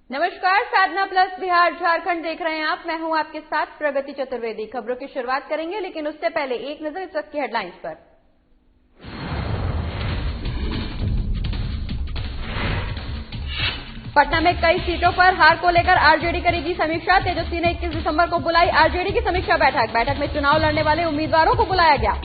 नमस्कार, साधना प्लस बिहार झारखंड देख रहे हैं आप। मैं हूं आपके साथ प्रगति चतुर्वेदी। खबरों की शुरुआत करेंगे, लेकिन उससे पहले एक नजर इस वक्त की हेडलाइंस पर। पटना में कई सीटों पर हार को लेकर आरजेडी करेगी समीक्षा। तेजस्वी ने 21 दिसंबर को बुलाई आरजेडी की समीक्षा बैठक में चुनाव लड़ने वाले उम्मीदवारों को बुलाया गया।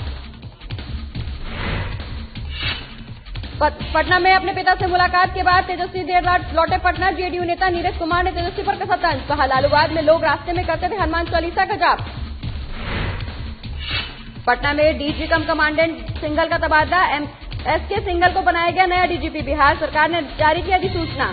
पटना में अपने पिता से मुलाकात के बाद तेजस्वी देर रात लौटे पटना। जेडीयू नेता नीरज कुमार ने तेजस्वी पर कसा तंज। कहा, लालूबाग में लोग रास्ते में करते थे हनुमान चालीसा का जाप। पटना में डीजी कम कमांडेंट सिंघल का तबादला। एसके सिंघल को बनाया गया नया डीजीपी। बिहार सरकार ने जारी की अधिसूचना।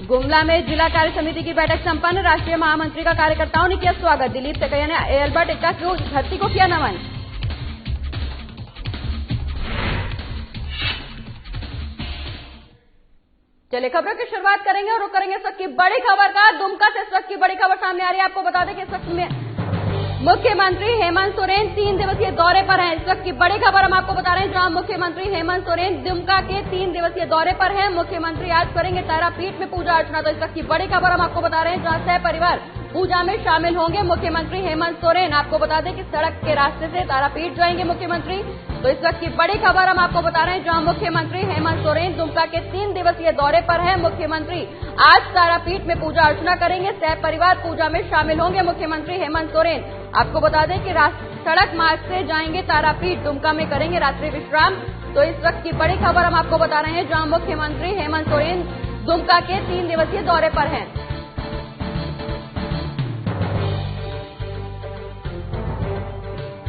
गुमला में जिला कार्य समिति की बैठक संपन्न। राष्ट्रीय महामंत्री का कार्यकर्ताओं ने किया स्वागत। दिलीप सकैया ने एल्बर्ट एक्का की धरती को किया नमन। चलिए खबरों की शुरुआत करेंगे और रुक करेंगे इस वक्त की बड़ी खबर का। दुमका से इस वक्त की बड़ी खबर सामने आ रही है। आपको बता दें कि इस वक्त में मुख्यमंत्री हेमंत सोरेन 3 दिवसीय दौरे पर हैं। इस वक्त की बड़ी खबर हम आपको बता रहे हैं, जहां मुख्यमंत्री हेमंत सोरेन दुमका के 3 दिवसीय दौरे पर हैं। मुख्यमंत्री आज करेंगे तारापीठ में पूजा अर्चना। तो इस वक्त की बड़ी खबर हम आपको बता रहे हैं, जहां सह परिवार पूजा में शामिल होंगे मुख्यमंत्री हेमंत सोरेन। आपको बता दें कि सड़क के रास्ते से तारापीठ जाएंगे मुख्यमंत्री। तो इस वक्त की बड़ी खबर हम आपको बता रहे हैं, जहां मुख्यमंत्री हेमंत सोरेन दुमका के 3 दिवसीय दौरे पर हैं। मुख्यमंत्री आज तारापीठ में पूजा अर्चना करेंगे। सह परिवार पूजा में शामिल होंगे मुख्यमंत्री हेमंत सोरेन। आपको बता दें कि सड़क मार्ग से जाएंगे तारापीठ, दुमका में करेंगे रात्रि विश्राम। तो इस वक्त की बड़ी खबर हम आपको बता रहे हैं, जहां मुख्यमंत्री हेमंत सोरेन दुमका के 3 दिवसीय दौरे पर हैं।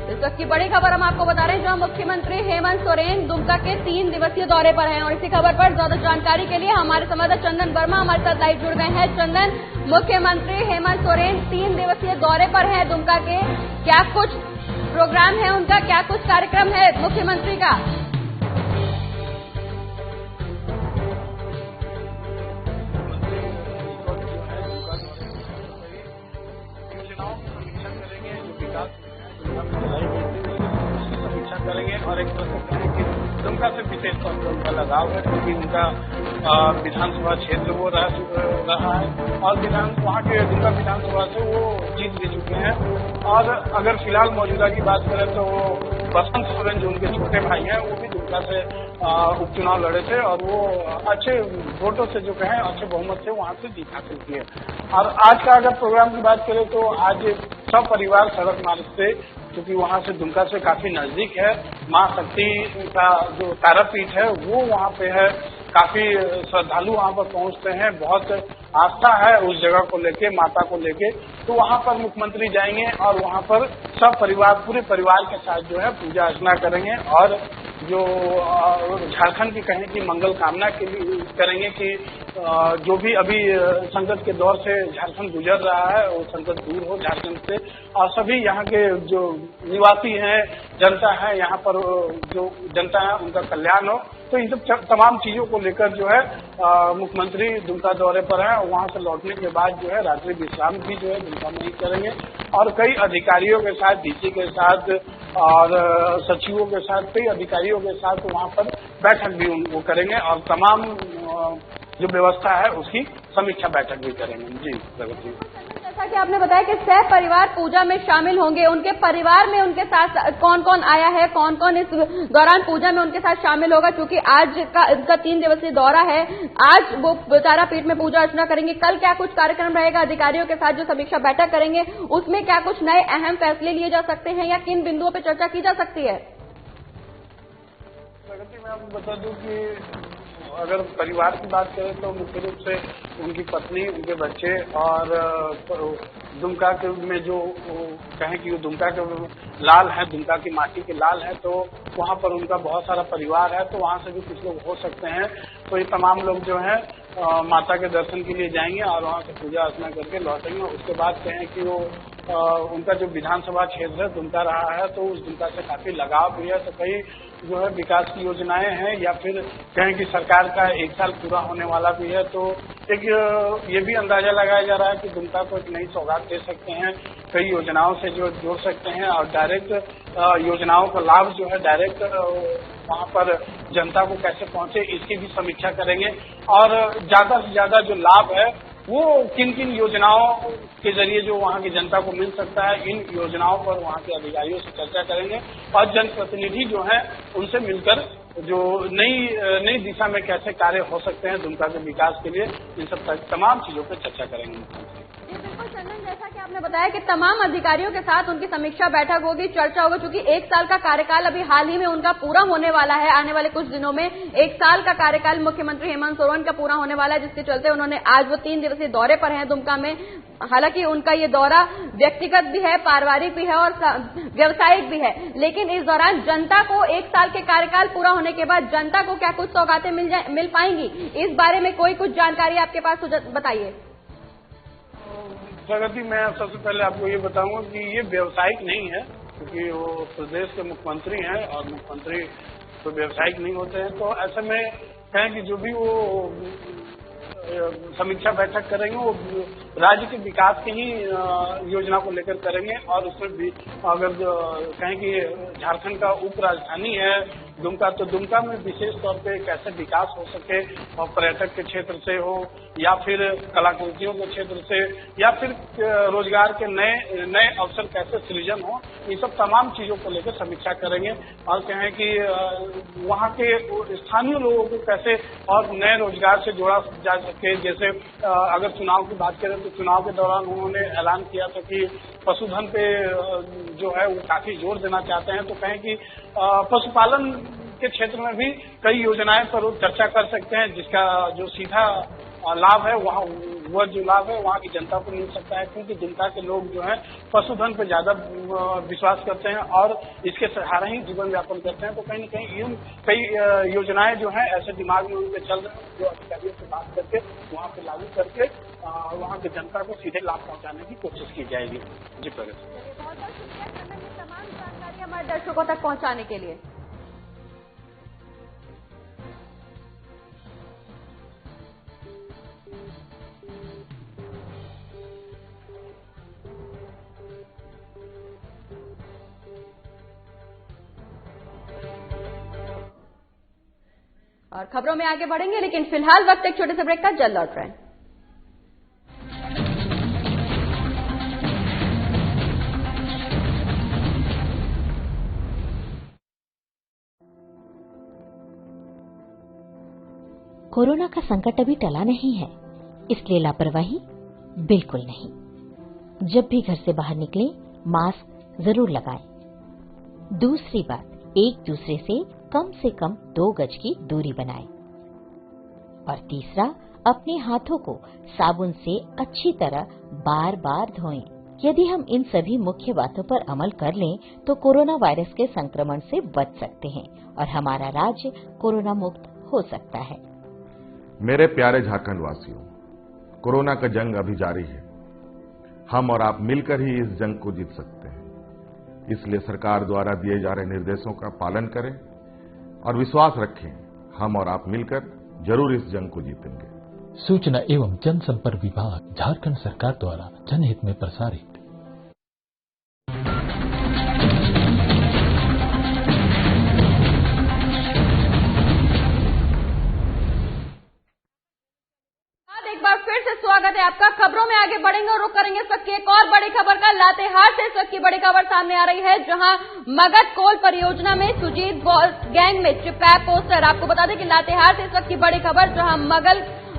इस वक्त की बड़ी खबर हम आपको बता रहे हैं, जहां मुख्यमंत्री हेमंत सोरेन दुमका के 3 दिवसीय दौरे पर हैं। और इसी खबर पर ज्यादा जानकारी के लिए हमारे संवाददाता चंदन वर्मा हमारे साथ लाइव जुड़ गए हैं। चंदन, मुख्यमंत्री हेमंत सोरेन 3 दिवसीय दौरे पर हैं दुमका के, क्या कुछ प्रोग्राम है उनका, क्या कुछ कार्यक्रम है मुख्यमंत्री का? समीक्षा करेंगे और एक कि दुमका से विशेष तौर पर उनका लगाव है, क्योंकि उनका विधानसभा क्षेत्र वो रहा है और वहाँ के दुमका विधानसभा से वो जीत भी चुके हैं। और अगर फिलहाल मौजूदा की बात करें तो बसंत सोरेन जो उनके छोटे भाई हैं, वो भी दुमका से उपचुनाव लड़े थे और वो अच्छे वोटों से जो कहें अच्छे बहुमत से वहाँ से जीत हासिल की है। और आज का अगर प्रोग्राम की बात करें तो आज सब परिवार सड़क मार्ग से, क्योंकि वहाँ से दुमका से काफी नजदीक है, माँ शक्ति का जो तारापीठ है वो वहाँ पे है। काफी श्रद्धालु वहाँ पर पहुँचते हैं, बहुत आस्था है उस जगह को लेके, माता को लेके। तो वहाँ पर मुख्यमंत्री जाएंगे और वहाँ पर सब परिवार, पूरे परिवार के साथ जो है पूजा अर्चना करेंगे और जो झारखंड की कहें कि मंगल कामना के लिए करेंगे कि जो भी अभी संकट के दौर से झारखंड गुजर रहा है वो संकट दूर हो झारखंड से, और सभी यहाँ के जो निवासी हैं, जनता है, यहाँ पर जो जनता है उनका कल्याण हो। तो इन सब तमाम चीजों को लेकर जो है मुख्यमंत्री दुमका दौरे पर है और वहाँ से लौटने के बाद जो है रात्रि विश्राम भी जो है दुमका में ही करेंगे और कई अधिकारियों के साथ, डीसी के साथ और सचिवों के साथ, कई अधिकारियों के साथ वहाँ पर बैठक भी वो करेंगे और तमाम जो व्यवस्था है उसकी समीक्षा बैठक भी करेंगे। जी प्रगति, जैसा कि आपने बताया कि सह परिवार पूजा में शामिल होंगे, उनके परिवार में उनके साथ कौन कौन आया है, कौन कौन इस दौरान पूजा में उनके साथ शामिल होगा? क्योंकि आज का इनका 3 दिवसीय दौरा है, आज वो तारापीठ में पूजा अर्चना करेंगे। कल क्या कुछ कार्यक्रम रहेगा? अधिकारियों के साथ जो समीक्षा बैठक करेंगे उसमें क्या कुछ नए अहम फैसले लिए जा सकते हैं या किन बिंदुओं पर चर्चा की जा सकती है? प्रगति, मैं आपको बता दूं कि अगर परिवार की बात करें तो मुख्य रूप से उनकी पत्नी, उनके बच्चे और दुमका के में जो कहें कि वो दुमका के लाल है, दुमका की माटी के लाल है, तो वहाँ पर उनका बहुत सारा परिवार है, तो वहाँ से भी कुछ लोग हो सकते हैं। तो ये तमाम लोग जो हैं माता के दर्शन के लिए जाएंगे और वहाँ से पूजा अर्चना करके लौटेंगे। उसके बाद कहें कि वो उनका जो विधानसभा क्षेत्र है दुमका रहा है, तो उस दुमका से काफी लगाव भी है। तो कई जो है विकास की योजनाएं हैं या फिर कहें कि सरकार का 1 साल पूरा होने वाला भी है, तो एक ये भी अंदाजा लगाया जा रहा है कि दुमका को एक नई सौगात दे सकते हैं, कई योजनाओं से जो जोड़ सकते हैं और डायरेक्ट योजनाओं का लाभ जो है डायरेक्ट वहां पर जनता को कैसे पहुंचे इसकी भी समीक्षा करेंगे और ज्यादा से ज्यादा जो लाभ है वो किन किन योजनाओं के जरिए जो वहाँ की जनता को मिल सकता है, इन योजनाओं पर वहाँ के अधिकारियों से चर्चा करेंगे और जनप्रतिनिधि जो है उनसे मिलकर जो नई दिशा में कैसे कार्य हो सकते हैं दुमका के विकास के लिए, इन सब तमाम चीजों पर चर्चा करेंगे मुख्यमंत्री। बिल्कुल चंदन, जैसा कि आपने बताया कि तमाम अधिकारियों के साथ उनकी समीक्षा बैठक होगी, चर्चा होगी, क्योंकि 1 साल का कार्यकाल अभी हाल ही में उनका पूरा होने वाला है। आने वाले कुछ दिनों में 1 साल का कार्यकाल मुख्यमंत्री हेमंत सोरेन का पूरा होने वाला है, जिसके चलते उन्होंने आज वो 3 दिवसीय दौरे पर हैं दुमका में। हालांकि उनका ये दौरा व्यक्तिगत भी है, पारिवारिक भी है और व्यवसायिक भी है, लेकिन इस दौरान जनता को 1 साल के कार्यकाल पूरा होने के बाद जनता को क्या कुछ सौगातें मिल पाएंगी, इस बारे में कोई कुछ जानकारी आपके पास बताइए। प्रगति, मैं सबसे पहले आपको ये बताऊंगा कि ये व्यवसायिक नहीं है, क्योंकि वो प्रदेश के मुख्यमंत्री हैं और मुख्यमंत्री तो व्यवसायिक नहीं होते हैं। तो ऐसे में कहें कि जो भी वो समीक्षा बैठक करेंगे वो राज्य के विकास की ही योजना को लेकर करेंगे और उसमें भी अगर कहें कि झारखंड का उप राजधानी है दुमका, तो दुमका में विशेष तौर पे कैसे विकास हो सके और पर्यटक के क्षेत्र से हो या फिर कलाकृतियों के क्षेत्र से या फिर रोजगार के नए अवसर कैसे सृजन हो, ये सब तमाम चीजों को लेकर समीक्षा करेंगे और कहें कि वहाँ के स्थानीय लोगों को कैसे और नए रोजगार से जोड़ा जा सके। जैसे अगर चुनाव की बात करें तो चुनाव के दौरान उन्होंने ऐलान किया था कि पशुधन पे जो है वो काफी जोर देना चाहते हैं, तो कहें कि पशुपालन के क्षेत्र में भी कई योजनाएं पर चर्चा कर सकते हैं, जिसका जो सीधा लाभ है वह जो लाभ है वहाँ की जनता को मिल सकता है, क्योंकि दुमका के लोग जो है पशुधन पर ज्यादा विश्वास करते हैं और इसके सहारे ही जीवन यापन करते हैं। तो कहीं न कहीं कई योजनाएं जो है ऐसे दिमाग में उनके चल रहे हैं जो अधिकारियों से बात करके वहाँ पे लागू करके वहाँ की जनता को सीधे लाभ पहुँचाने की कोशिश की जाएगी। जी प्रगति, बहुत बहुत शुक्रिया चंदन, ये तमाम जानकारी हमारे दर्शकों तक पहुँचाने के लिए। और खबरों में आगे बढ़ेंगे, लेकिन फिलहाल वक्त एक छोटे से ब्रेक का, जल्द लौट रहे हैं। कोरोना का संकट अभी टला नहीं है, इसलिए लापरवाही बिल्कुल नहीं। जब भी घर से बाहर निकलें, मास्क जरूर लगाएं। दूसरी बात, एक दूसरे से कम 2 गज की दूरी बनाएं। और तीसरा, अपने हाथों को साबुन से अच्छी तरह बार बार धोएं। यदि हम इन सभी मुख्य बातों पर अमल कर लें तो कोरोना वायरस के संक्रमण से बच सकते हैं और हमारा राज्य कोरोना मुक्त हो सकता है। मेरे प्यारे झारखंड वासियों, कोरोना का जंग अभी जारी है। हम और आप मिलकर ही इस जंग को जीत सकते हैं। इसलिए सरकार द्वारा दिए जा रहे निर्देशों का पालन करें और विश्वास रखें, हम और आप मिलकर जरूर इस जंग को जीतेंगे। सूचना एवं जनसंपर्क विभाग, झारखंड सरकार द्वारा जनहित में प्रसारित। फिर से स्वागत है आपका। खबरों में आगे बढ़ेंगे और रुक करेंगे इस वक्त की एक और बड़ी खबर का। लातेहार से इस वक्त की बड़ी खबर सामने आ रही है, जहां मगध कोल परियोजना में सुजीत बॉस गैंग में चिपकाया पोस्टर। आपको बता दें कि लातेहार से इस वक्त की बड़ी खबर, जहां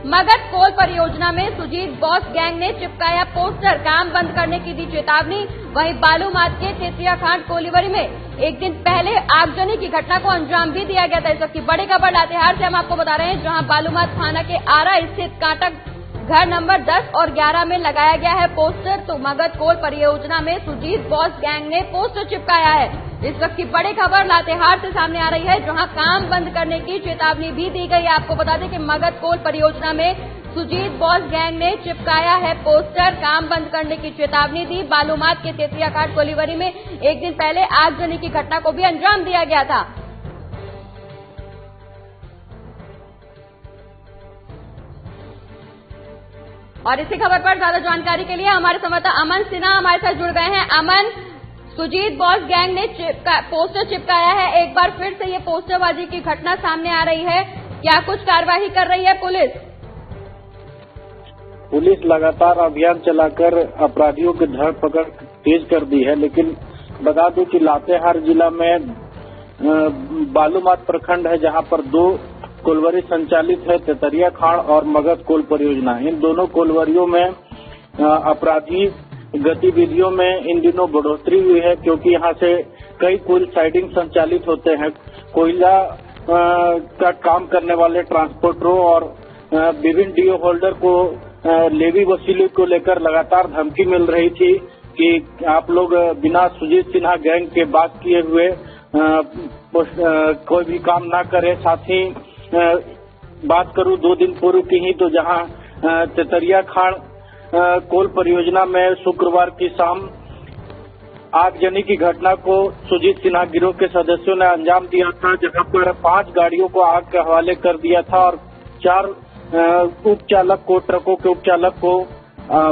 मगध कोल परियोजना में सुजीत बॉस गैंग ने चिपकाया पोस्टर, काम बंद करने की दी चेतावनी। वहीं बालूमाथ के तेतियाखांड कोलीवरी में एक दिन पहले आगजनी की घटना को अंजाम भी दिया गया था। इस वक्त की बड़ी खबर लातेहार से हम आपको बता रहे हैं, जहां बालूमाथ थाना के आरा स्थित कांटक घर नंबर 10 और 11 में लगाया गया है पोस्टर। तो मगध कोल परियोजना में सुजीत बॉस गैंग ने पोस्टर चिपकाया है। इस वक्त की बड़ी खबर लातेहार से सामने आ रही है, जहां काम बंद करने की चेतावनी भी दी गई है। आपको बता दें कि मगध कोल परियोजना में सुजीत बॉस गैंग ने चिपकाया है पोस्टर, काम बंद करने की चेतावनी दी। बालूमाथ के तेतियाखांड कोलीवरी में एक दिन पहले आगजनी की घटना को भी अंजाम दिया गया था। और इसी खबर पर ज्यादा जानकारी के लिए हमारे संवाददाता अमन सिन्हा हमारे साथ जुड़ गए हैं। अमन, सुजीत बॉस गैंग ने पोस्टर चिपकाया है, एक बार फिर से ये पोस्टरबाजी की घटना सामने आ रही है, क्या कुछ कार्रवाई कर रही है पुलिस? पुलिस लगातार अभियान चलाकर अपराधियों की धरपकड़ तेज कर दी है, लेकिन बता दूं कि लातेहार जिला में बालूमाथ प्रखंड है, जहां पर 2 कोलवरी संचालित है, तेतरिया खाड़ और मगध कोल परियोजना। इन दोनों कोलवरियों में अपराधी गतिविधियों में इन दिनों बढ़ोतरी हुई है, क्योंकि यहां से कई कोल साइडिंग संचालित होते हैं। कोयला का काम करने वाले ट्रांसपोर्टरों और विभिन्न डीओ होल्डर को लेवी वसूली को लेकर लगातार धमकी मिल रही थी कि आप लोग बिना सुजीत सिन्हा गैंग के बात किए हुए कोई भी काम ना करे। साथ ही बात करूं 2 दिन पूर्व की ही, तो जहां तेतरिया खाड़ कोल परियोजना में शुक्रवार की शाम आगजनी की घटना को सुजीत सिन्हा गिरोह के सदस्यों ने अंजाम दिया था, जहां पर 5 गाड़ियों को आग के हवाले कर दिया था और 4 उपचालक को, ट्रकों के उपचालक को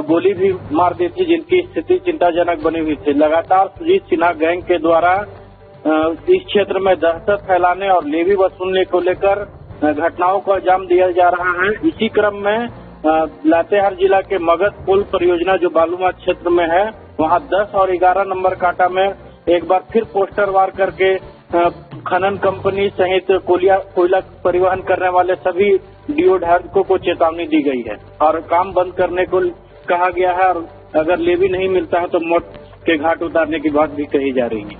गोली भी मार दी थी, जिनकी स्थिति चिंताजनक बनी हुई थी। लगातार सुजीत सिन्हा गैंग के द्वारा इस क्षेत्र में दहशत फैलाने और लेवी वसूलने को लेकर घटनाओं को अंजाम दिया जा रहा है। इसी क्रम में लातेहार जिला के मगध पुल परियोजना जो बालूमाथ क्षेत्र में है, वहां 10 और 11 नंबर कांटा में एक बार फिर पोस्टर वार करके खनन कंपनी सहित कोयला परिवहन करने वाले सभी डीओ धारकों को चेतावनी दी गई है और काम बंद करने को कहा गया है, और अगर लेवी नहीं मिलता है तो मौत के घाट उतारने की बात भी कही जा रही है।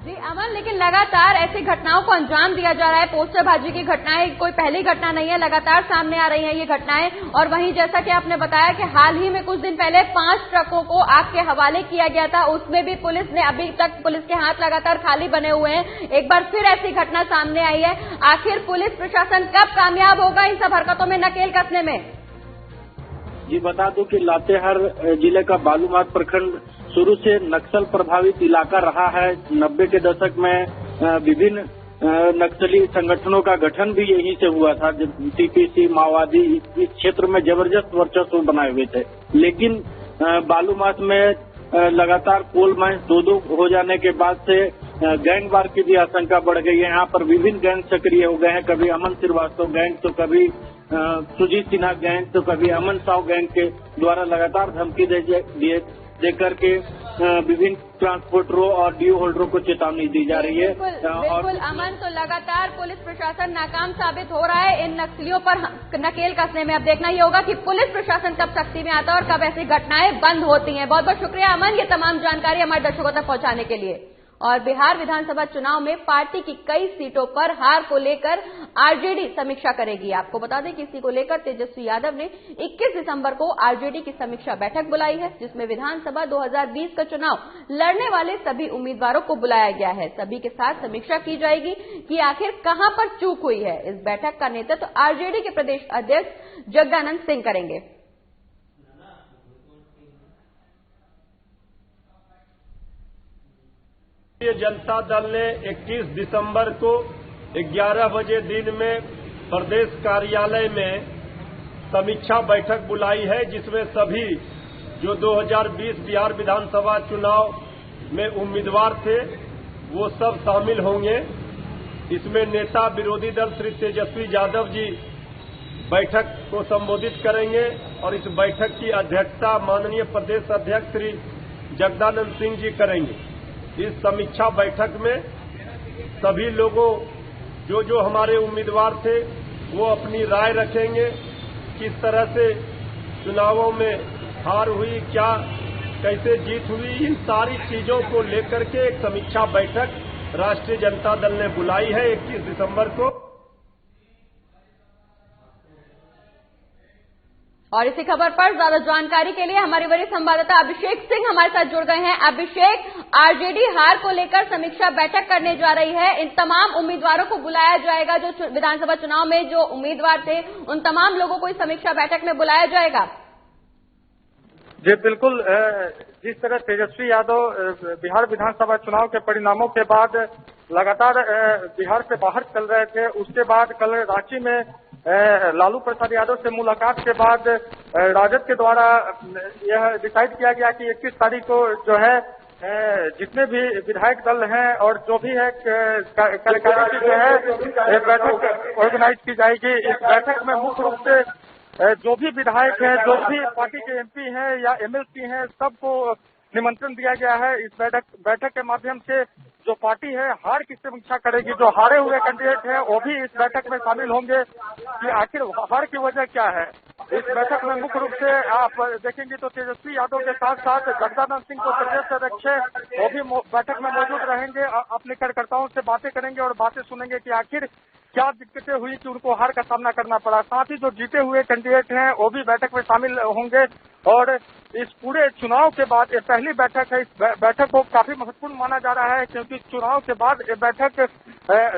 जी अमन, लेकिन लगातार ऐसी घटनाओं को अंजाम दिया जा रहा है। पोस्टरबाजी की घटनाएं कोई पहली घटना नहीं है, लगातार सामने आ रही हैं ये घटनाएं। और वहीं जैसा कि आपने बताया कि हाल ही में कुछ दिन पहले 5 ट्रकों को आग के हवाले किया गया था, उसमें भी पुलिस ने, अभी तक पुलिस के हाथ लगातार खाली बने हुए हैं। एक बार फिर ऐसी घटना सामने आई है। आखिर पुलिस प्रशासन कब कामयाब होगा इन सब हरकतों में नकेल कसने में? जी बता दूं कि लातेहार जिले का बालूमाथ प्रखंड शुरू से नक्सल प्रभावित इलाका रहा है। 90 के दशक में विभिन्न नक्सली संगठनों का गठन भी यहीं से हुआ था। टीपीसी, माओवादी इस क्षेत्र में जबरदस्त वर्चस्व बनाए हुए थे, लेकिन बालूमाथ में लगातार कोल माइंस 2 हो जाने के बाद से गैंगवार की भी आशंका बढ़ गई है। यहाँ पर विभिन्न गैंग सक्रिय हो गए हैं, कभी अमन श्रीवास्तव गैंग, तो कभी सुजीत सिन्हा गैंग, तो कभी अमन साव गैंग के द्वारा लगातार धमकी देकर के विभिन्न ट्रांसपोर्टरों और डीओ होल्डरों को चेतावनी दी जा रही है। बिल्कुल अमन, तो लगातार पुलिस प्रशासन नाकाम साबित हो रहा है इन नक्सलियों पर नकेल कसने में। अब देखना ही होगा कि पुलिस प्रशासन कब सख्ती में आता है और कब ऐसी घटनाएं बंद होती हैं। बहुत बहुत शुक्रिया अमन, ये तमाम जानकारी हमारे दर्शकों तक पहुंचाने के लिए। और बिहार विधानसभा चुनाव में पार्टी की कई सीटों पर हार को लेकर आरजेडी समीक्षा करेगी। आपको बता दें कि इसी को लेकर तेजस्वी यादव ने 21 दिसंबर को आरजेडी की समीक्षा बैठक बुलाई है, जिसमें विधानसभा 2020 का चुनाव लड़ने वाले सभी उम्मीदवारों को बुलाया गया है। सभी के साथ समीक्षा की जाएगी कि आखिर कहां पर चूक हुई है। इस बैठक का नेतृत्व आरजेडी के प्रदेश अध्यक्ष जगदानंद सिंह करेंगे। जनता दल ने 21 दिसंबर को 11 बजे दिन में प्रदेश कार्यालय में समीक्षा बैठक बुलाई है, जिसमें सभी जो 2020 बिहार विधानसभा चुनाव में उम्मीदवार थे वो सब शामिल होंगे। इसमें नेता विरोधी दल श्री तेजस्वी यादव जी बैठक को संबोधित करेंगे और इस बैठक की अध्यक्षता माननीय प्रदेश अध्यक्ष श्री जगदानंद सिंह जी करेंगे। इस समीक्षा बैठक में सभी लोगों जो हमारे उम्मीदवार थे वो अपनी राय रखेंगे, किस तरह से चुनावों में हार हुई, क्या कैसे जीत हुई, इन सारी चीजों को लेकर के एक समीक्षा बैठक राष्ट्रीय जनता दल ने बुलाई है 21 दिसंबर को। और इसी खबर पर ज्यादा जानकारी के लिए हमारे वरिष्ठ संवाददाता अभिषेक सिंह हमारे साथ जुड़ गए हैं। अभिषेक, आरजेडी हार को लेकर समीक्षा बैठक करने जा रही है, इन तमाम उम्मीदवारों को बुलाया जाएगा जो विधानसभा चुनाव में जो उम्मीदवार थे उन तमाम लोगों को इस समीक्षा बैठक में बुलाया जाएगा। जी बिल्कुल, जिस तरह तेजस्वी यादव बिहार विधानसभा चुनाव के परिणामों के बाद लगातार बिहार से बाहर चल रहे थे, उसके बाद कल रांची में लालू प्रसाद यादव से मुलाकात के बाद राजद के द्वारा यह डिसाइड किया गया कि 21 तारीख को जो है जितने भी विधायक दल हैं और जो भी है कार्यकारी की जो है बैठक ऑर्गेनाइज की जाएगी। इस बैठक में मुख्य रूप से जो भी विधायक हैं, जो भी पार्टी के एमपी हैं या एमएलसी हैं, सबको निमंत्रण दिया गया है। इस बैठक के माध्यम से जो पार्टी है हार की समीक्षा करेगी। जो हारे हुए कैंडिडेट हैं वो भी इस बैठक में शामिल होंगे कि आखिर हार की वजह क्या है। इस बैठक में मुख्य रूप से आप देखेंगे तो तेजस्वी यादव के साथ साथ जगदानंद सिंह को प्रदेश अध्यक्ष वो भी बैठक में मौजूद रहेंगे। अपने कार्यकर्ताओं से बातें करेंगे और बातें सुनेंगे कि आखिर क्या दिक्कतें हुई कि उनको हार का सामना करना पड़ा। साथ ही जो जीते हुए कैंडिडेट हैं वो भी बैठक में शामिल होंगे। और इस पूरे चुनाव के बाद ये पहली बैठक है। इस बैठक को काफी महत्वपूर्ण माना जा रहा है क्योंकि चुनाव के बाद ये बैठक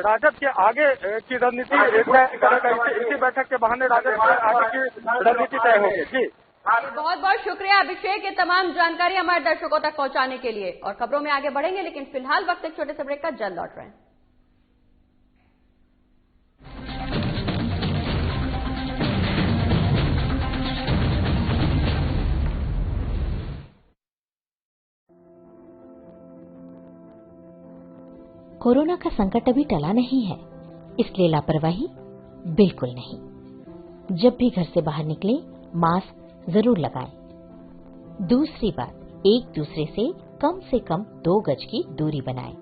राजद के आगे की रणनीति तय करेगा। इसी बैठक के बहाने राजद के आगे की रणनीति तय होगी। जी बहुत बहुत शुक्रिया अभिषेक, ये तमाम जानकारी हमारे दर्शकों तक पहुंचाने के लिए। और खबरों में आगे बढ़ेंगे, लेकिन फिलहाल वक्त एक छोटे से ब्रेक का। जल्द लौट रहे हैं। कोरोना का संकट अभी टला नहीं है, इसलिए लापरवाही बिल्कुल नहीं। जब भी घर से बाहर निकले मास्क जरूर लगाएं। दूसरी बात, एक दूसरे से कम 2 गज की दूरी बनाएं।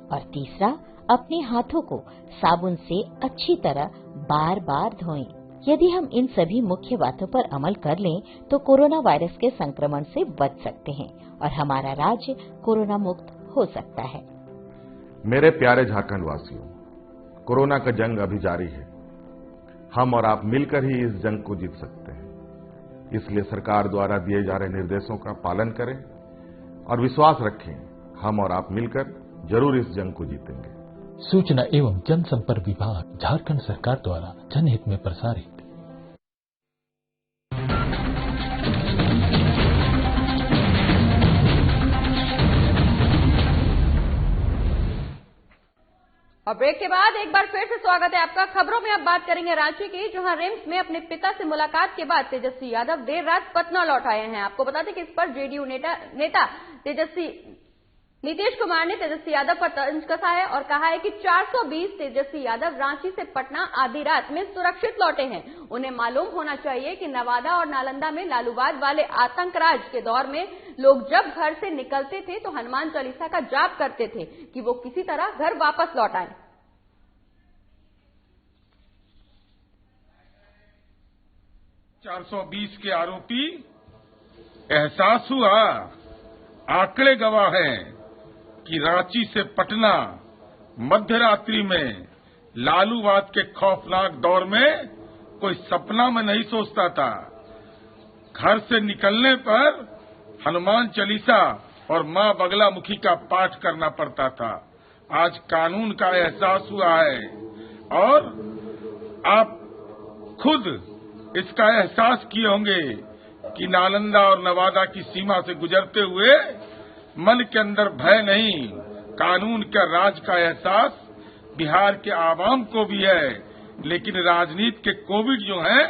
और तीसरा, अपने हाथों को साबुन से अच्छी तरह बार बार धोएं। यदि हम इन सभी मुख्य बातों पर अमल कर लें तो कोरोना वायरस के संक्रमण से बच सकते हैं और हमारा राज्य कोरोना मुक्त हो सकता है। मेरे प्यारे झारखंड वासियों, कोरोना का जंग अभी जारी है। हम और आप मिलकर ही इस जंग को जीत सकते हैं। इसलिए सरकार द्वारा दिए जा रहे निर्देशों का पालन करें और विश्वास रखें, हम और आप मिलकर जरूर इस जंग को जीतेंगे। सूचना एवं जनसंपर्क विभाग, झारखंड सरकार द्वारा जनहित में प्रसारित। और ब्रेक के बाद एक बार फिर से स्वागत है आपका। खबरों में अब बात करेंगे रांची की, जहां रिम्स में अपने पिता से मुलाकात के बाद तेजस्वी यादव देर रात पटना लौट आए हैं। आपको बता दें कि इस पर जेडीयू नेता नीतीश कुमार ने तेजस्वी यादव पर तंज कसा है और कहा है कि 420 तेजस्वी यादव रांची से पटना आधी रात में सुरक्षित लौटे हैं। उन्हें मालूम होना चाहिए कि नवादा और नालंदा में लालूवाद वाले आतंकराज के दौर में लोग जब घर से निकलते थे तो हनुमान चालीसा का जाप करते थे कि वो किसी तरह घर वापस लौट आए। 420 के आरोपी एहसास हुआ, आंकड़े गवाह हैं कि रांची से पटना मध्य रात्रि में लालूवाद के खौफनाक दौर में कोई सपना में नहीं सोचता था। घर से निकलने पर हनुमान चालीसा और मां बगलामुखी का पाठ करना पड़ता था। आज कानून का एहसास हुआ है और आप खुद इसका एहसास किए होंगे कि नालंदा और नवादा की सीमा से गुजरते हुए मन के अंदर भय नहीं, कानून का राज का एहसास बिहार के आवाम को भी है। लेकिन राजनीति के कोविड जो हैं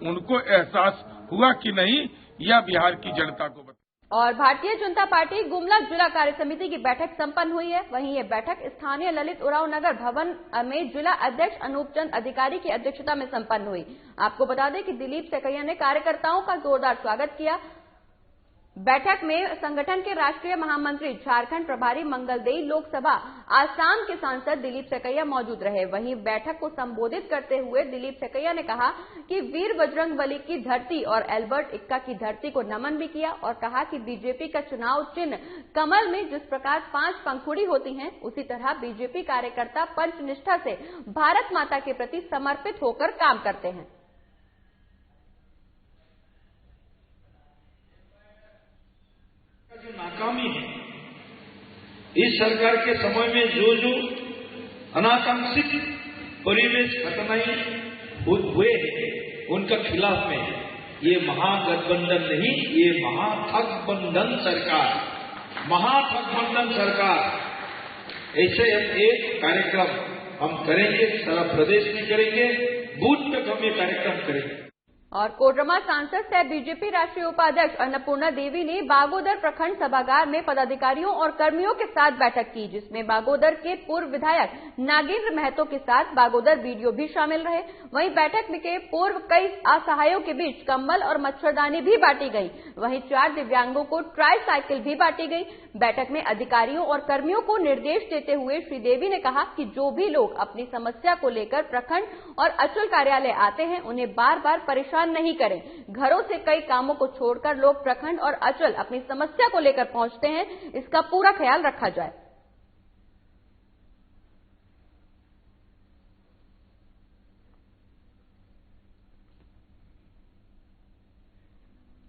उनको एहसास हुआ कि नहीं, यह बिहार की जनता को बता। और भारतीय जनता पार्टी गुमला जिला कार्य समिति की बैठक संपन्न हुई है। वहीं ये बैठक स्थानीय ललित उरांव नगर भवन में जिला अध्यक्ष अनूप चंद अधिकारी की अध्यक्षता में संपन्न हुई। आपको बता दें कि दिलीप सेकैया ने कार्यकर्ताओं का जोरदार स्वागत किया। बैठक में संगठन के राष्ट्रीय महामंत्री झारखंड प्रभारी मंगलदेई लोकसभा आसाम के सांसद दिलीप सेकैया मौजूद रहे। वहीं बैठक को संबोधित करते हुए दिलीप सेकैया ने कहा कि वीर बजरंगबली की धरती और एल्बर्ट इक्का की धरती को नमन भी किया और कहा कि बीजेपी का चुनाव चिन्ह कमल में जिस प्रकार 5 पंखुड़ी होती हैं, उसी तरह बीजेपी कार्यकर्ता पंचनिष्ठा से भारत माता के प्रति समर्पित होकर काम करते हैं। नाकामी है, इस सरकार के समय में जो अनाकांक्षित परिवेश घटनाएं हुए हैं उनका खिलाफ में ये महागठबंधन नहीं, ये महाठगबंधन सरकार ऐसे एक कार्यक्रम हम करेंगे, सारा प्रदेश में करेंगे बूथ तक हम ये कार्यक्रम करेंगे। और कोडरमा सांसद सह बीजेपी राष्ट्रीय उपाध्यक्ष अन्नपूर्णा देवी ने बागोदर प्रखंड सभागार में पदाधिकारियों और कर्मियों के साथ बैठक की, जिसमें बागोदर के पूर्व विधायक नागेंद्र महतो के साथ बागोदर बीडीओ भी शामिल रहे। वहीं बैठक में के पूर्व कई असहायों के बीच कंबल और मच्छरदानी भी बांटी गई। वहीं 4 दिव्यांगों को ट्राई साइकिल भी बांटी गई। बैठक में अधिकारियों और कर्मियों को निर्देश देते हुए श्री देवी ने कहा कि जो भी लोग अपनी समस्या को लेकर प्रखंड और अंचल कार्यालय आते हैं, उन्हें बार बार परेशान नहीं करें। घरों से कई कामों को छोड़कर लोग प्रखंड और अंचल अपनी समस्या को लेकर पहुंचते हैं, इसका पूरा ख्याल रखा जाए।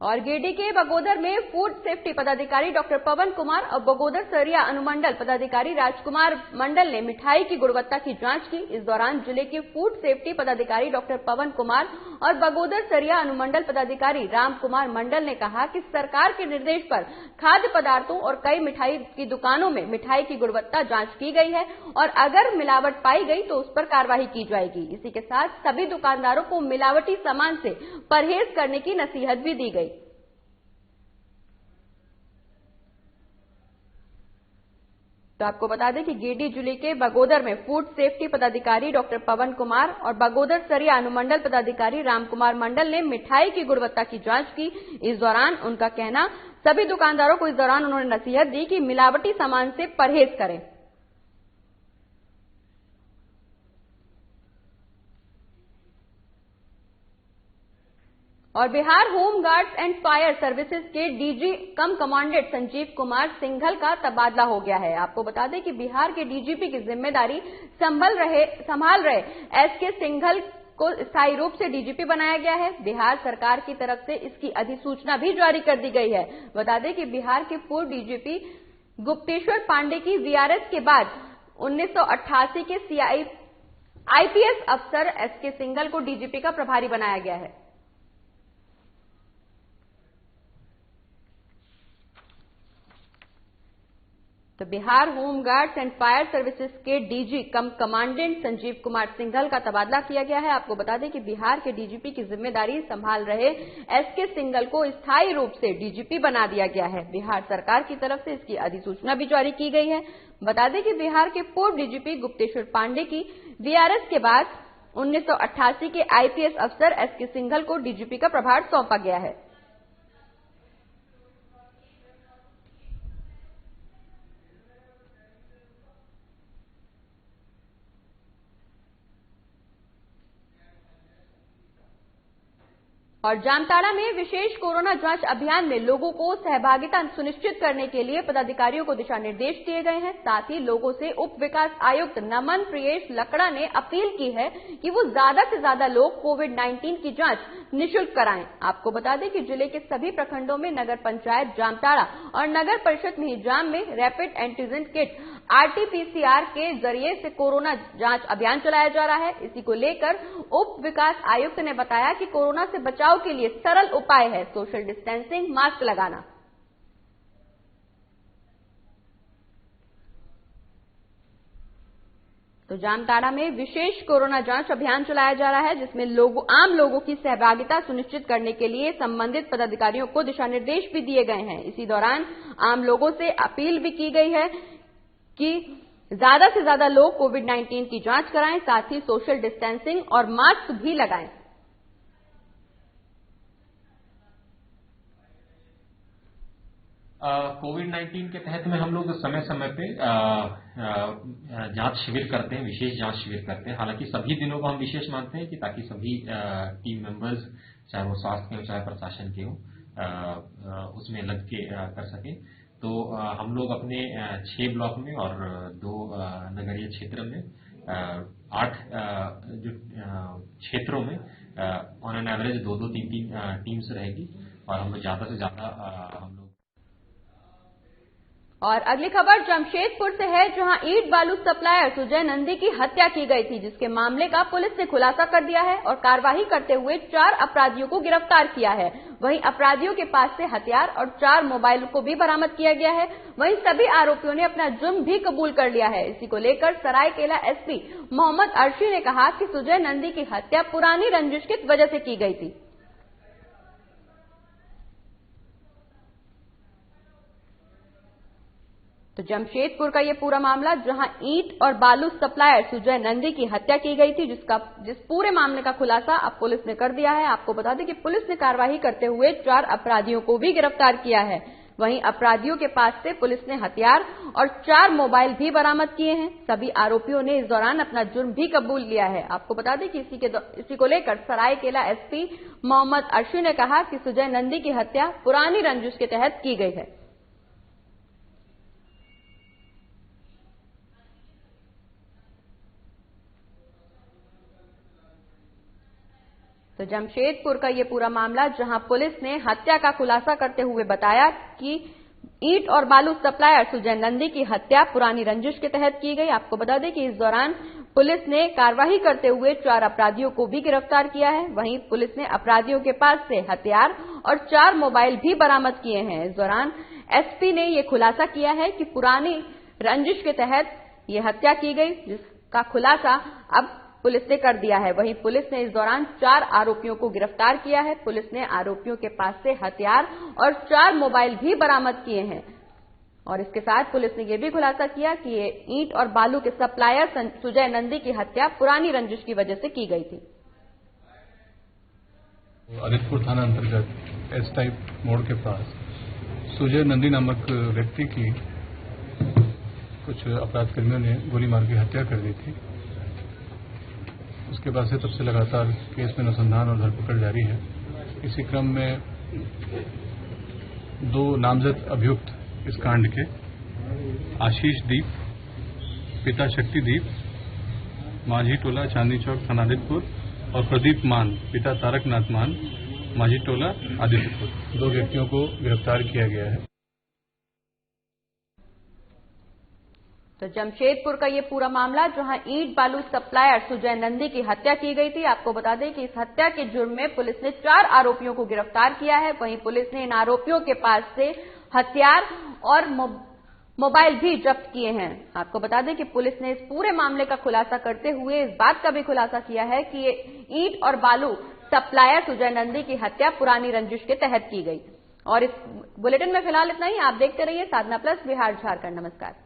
और गिरिडीह के बगोदर में फूड सेफ्टी पदाधिकारी डॉक्टर पवन कुमार और बगोदर सरिया अनुमंडल पदाधिकारी राजकुमार मंडल ने मिठाई की गुणवत्ता की जांच की। इस दौरान जिले के फूड सेफ्टी पदाधिकारी डॉक्टर पवन कुमार और बगोदर सरिया अनुमंडल पदाधिकारी राम कुमार मंडल ने कहा कि सरकार के निर्देश पर खाद्य पदार्थों और कई मिठाई की दुकानों में मिठाई की गुणवत्ता जांच की गई है और अगर मिलावट पाई गई तो उस पर कार्रवाई की जाएगी। इसी के साथ सभी दुकानदारों को मिलावटी सामान से परहेज करने की नसीहत भी दी गई। तो आपको बता दें कि गिरिडीह जिले के बगोदर में फूड सेफ्टी पदाधिकारी डॉक्टर पवन कुमार और बगोदर सरिया अनुमंडल पदाधिकारी रामकुमार मंडल ने मिठाई की गुणवत्ता की जांच की। इस दौरान उनका कहना, सभी दुकानदारों को इस दौरान उन्होंने नसीहत दी कि मिलावटी सामान से परहेज करें। और Bihar home guards and fire services के डीजी कम कमांडेंट संजीव कुमार सिंघल का तबादला हो गया है। आपको बता दें कि बिहार के डीजीपी की जिम्मेदारी संभाल रहे एसके सिंघल को स्थायी रूप से डीजीपी बनाया गया है। बिहार सरकार की तरफ से इसकी अधिसूचना भी जारी कर दी गई है। बता दें कि बिहार के पूर्व डीजीपी गुप्तेश्वर पांडे की वीआरएस के बाद 1988 के आईपीएस अफसर एसके सिंघल को डीजीपी का प्रभारी बनाया गया है। तो Bihar home guards and fire services के डीजी कम कमांडेंट संजीव कुमार सिंघल का तबादला किया गया है। आपको बता दें कि बिहार के डीजीपी की जिम्मेदारी संभाल रहे एसके सिंघल को स्थायी रूप से डीजीपी बना दिया गया है। बिहार सरकार की तरफ से इसकी अधिसूचना भी जारी की गई है। बता दें कि बिहार के पूर्व डीजीपी गुप्तेश्वर पांडे की वीआरएस के बाद 1988 के आईपीएस अफसर एसके सिंघल को डीजीपी का प्रभार सौंपा गया है। और जामताड़ा में विशेष कोरोना जांच अभियान में लोगों को सहभागिता सुनिश्चित करने के लिए पदाधिकारियों को दिशा निर्देश दिए गए हैं। साथ ही लोगों से उप विकास आयुक्त नमन प्रियेश लकड़ा ने अपील की है कि वो ज्यादा से ज्यादा लोग कोविड-19 की जांच निःशुल्क कराएं। आपको बता दें कि जिले के सभी प्रखंडों में नगर पंचायत जामताड़ा और नगर परिषद मिहिजाम में रैपिड एंटीजन किट आरटीपीसीआर के जरिए से कोरोना जांच अभियान चलाया जा रहा है। इसी को लेकर उप विकास आयुक्त ने बताया कि कोरोना से बचाव के लिए सरल उपाय है सोशल डिस्टेंसिंग, मास्क लगाना। तो जामताड़ा में विशेष कोरोना जांच अभियान चलाया जा रहा है, जिसमें आम लोगों की सहभागिता सुनिश्चित करने के लिए संबंधित पदाधिकारियों को दिशा निर्देश भी दिए गए हैं। इसी दौरान आम लोगों से अपील भी की गई है कि ज्यादा से ज्यादा लोग कोविड-19 की जांच कराएं, साथ ही सोशल डिस्टेंसिंग और मास्क भी लगाएं। कोविड-19 के तहत में हम लोग समय समय पे जांच शिविर करते हैं, विशेष जांच शिविर करते हैं। हालांकि सभी दिनों को हम विशेष मानते हैं कि ताकि सभी टीम मेंबर्स, चाहे वो स्वास्थ्य के हो चाहे प्रशासन के हो, उसमें लग के कर सके। तो हम लोग अपने 6 ब्लॉक में और 2 नगरीय क्षेत्र में 8 जो क्षेत्रों में ऑन एन एवरेज 2-2, 3-3 टीम्स रहेगी और हम लोग ज्यादा से ज्यादा हम लोग। और अगली खबर जमशेदपुर से है, जहां ईंट बालू सप्लायर सुजय नंदी की हत्या की गई थी, जिसके मामले का पुलिस ने खुलासा कर दिया है और कार्रवाई करते हुए 4 अपराधियों को गिरफ्तार किया है। वहीं अपराधियों के पास से हथियार और 4 मोबाइल को भी बरामद किया गया है। वहीं सभी आरोपियों ने अपना जुर्म भी कबूल कर लिया है। इसी को लेकर सरायकेला एसपी मोहम्मद अर्शी ने कहा कि सुजय नंदी की हत्या पुरानी रंजिश की वजह से की गई थी। तो जमशेदपुर का ये पूरा मामला, जहां ईंट और बालू सप्लायर सुजय नंदी की हत्या की गई थी, जिस पूरे मामले का खुलासा अब पुलिस ने कर दिया है। आपको बता दें कि पुलिस ने कार्रवाई करते हुए 4 अपराधियों को भी गिरफ्तार किया है। वहीं अपराधियों के पास से पुलिस ने हथियार और 4 मोबाइल भी बरामद किए हैं। सभी आरोपियों ने इस दौरान अपना जुर्म भी कबूल लिया है। आपको बता दें कि इसी को लेकर सरायकेला एसपी मोहम्मद अर्शी ने कहा कि सुजय नंदी की हत्या पुरानी रंजिश के तहत की गई है। तो जमशेदपुर का ये पूरा मामला, जहां पुलिस ने हत्या का खुलासा करते हुए बताया कि ईंट और बालू सप्लायर सुजय नंदी की हत्या पुरानी रंजिश के तहत की गई। आपको बता दें कि इस दौरान पुलिस ने कार्रवाई करते हुए 4 अपराधियों को भी गिरफ्तार किया है। वहीं पुलिस ने अपराधियों के पास से हथियार और 4 मोबाइल भी बरामद किए हैं। इस दौरान एसपी ने यह खुलासा किया है कि पुरानी रंजिश के तहत ये हत्या की गई, जिसका खुलासा अब पुलिस ने कर दिया है। वहीं पुलिस ने इस दौरान 4 आरोपियों को गिरफ्तार किया है। पुलिस ने आरोपियों के पास से हथियार और 4 मोबाइल भी बरामद किए हैं। और इसके साथ पुलिस ने यह भी खुलासा किया कि ये ईंट और बालू के सप्लायर सुजय नंदी की हत्या पुरानी रंजिश की वजह से की गई थी। आदित्यपुर थाना अंतर्गत एस टाइप मोड़ के पास सुजय नंदी नामक व्यक्ति की कुछ अपराधकर्मियों ने गोली मार के हत्या कर दी थी। उसके बाद से तब से लगातार केस में अनुसंधान और धरपकड़ जारी है। इसी क्रम में 2 नामजद अभियुक्त इस कांड के, आशीष दीप पिता शक्तिदीप, माझी टोला चांदनी चौक थाना आदित्यपुर, और प्रदीप मान पिता तारकनाथ मान, माझी टोला आदित्यपुर, 2 व्यक्तियों को गिरफ्तार किया गया है। तो जमशेदपुर का ये पूरा मामला, जहां ईंट बालू सप्लायर सुजय नंदी की हत्या की गई थी। आपको बता दें कि इस हत्या के जुर्म में पुलिस ने 4 आरोपियों को गिरफ्तार किया है। वहीं पुलिस ने इन आरोपियों के पास से हथियार और मोबाइल भी जब्त किए हैं। आपको बता दें कि पुलिस ने इस पूरे मामले का खुलासा करते हुए इस बात का भी खुलासा किया है कि ये ईंट और बालू सप्लायर सुजय नंदी की हत्या पुरानी रंजिश के तहत की गई। और इस बुलेटिन में फिलहाल इतना ही। आप देखते रहिए साधना प्लस बिहार झारखंड। नमस्कार।